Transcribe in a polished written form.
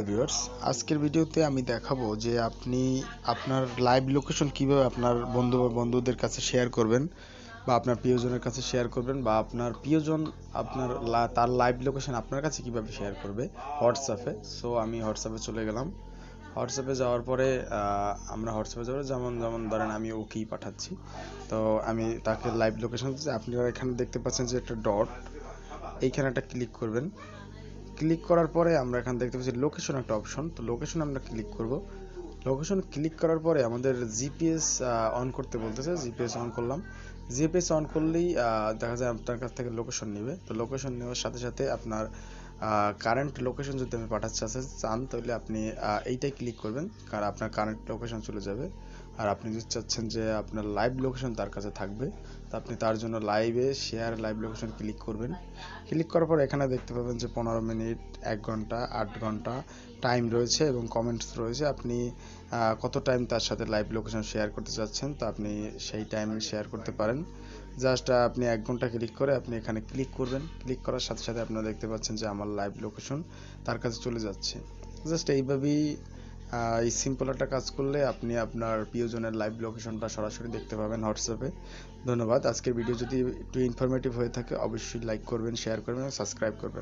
Viewers, আজকের ভিডিওতে আমি দেখাবো যে আপনি আপনার লাইভ লোকেশন কিভাবে আপনার বন্ধুদের কাছে শেয়ার করবেন বা আপনার প্রিয়জনের কাছে শেয়ার করবেন বা আপনার প্রিয়জন তার লাইভ লোকেশন আপনার কাছে কিভাবে শেয়ার করবে হোয়াটসঅ্যাপে। সো আমি হোয়াটসঅ্যাপে চলে গেলাম। হোয়াটসঅ্যাপে যাওয়ার পরে আমরা হোয়াটসঅ্যাপে যাওয়ার যেমন যেমন ধরেন আমি ওকেই পাঠাচ্ছি, তো আমি তাকে লাইভ লোকেশন দিচ্ছি। আপনারা এখানে দেখতে পাচ্ছেন যে একটা ডট, এইখানে একটা ক্লিক করবেন। ক্লিক করার পরে আমরা এখানে দেখতে পাচ্ছি লোকেশন একটা অপশন, তো লোকেশন আমরা ক্লিক করব। লোকেশন ক্লিক করার পরে আমাদের জিপিএস অন করতে বলতেছে, জিপিএস অন করলাম। জিপিএস অন করলেই দেখা যায় আপনার কাছ থেকে লোকেশন নেবে। তো লোকেশন নেওয়ার সাথে সাথে আপনার কারেন্ট লোকেশন যদি আপনি পাঠাতে চান তাহলে আপনি এইটাই ক্লিক করবেন, কারণ আপনার কারেন্ট লোকেশন চলে যাবে। আর আপনি যদি চাচ্ছেন যে আপনার লাইভ লোকেশন তার কাছে থাকবে, তো আপনি তার জন্য শেয়ার লাইভ লোকেশন ক্লিক করবেন। ক্লিক করার পর এখানে দেখতে পাবেন যে 15 মিনিট, 1 ঘন্টা, 8 ঘন্টা টাইম রয়েছে এবং কমেন্টস রয়েছে। আপনি কত টাইম তার সাথে লাইভ লোকেশন শেয়ার করতে চাচ্ছেন, তো আপনি সেই টাইমে শেয়ার করতে পারেন। জাস্ট আপনি 1 ঘন্টা ক্লিক করে আপনি এখানে ক্লিক করবেন। ক্লিক করার সাথে সাথে আপনারা দেখতে পাচ্ছেন যে আমার লাইভ লোকেশন তার কাছে চলে যাচ্ছে। জাস্ট এইভাবেই এই সিম্পল একটা কাজ করলে আপনি আপনার প্রিয়জনের লাইভ লোকেশনটা সরাসরি দেখতে পাবেন হোয়াটসঅ্যাপে। ধন্যবাদ। আজকের ভিডিও যদি একটু ইনফরমেটিভ হয়ে থাকে অবশ্যই লাইক করবেন, শেয়ার করবেন এবং সাবস্ক্রাইব করবেন।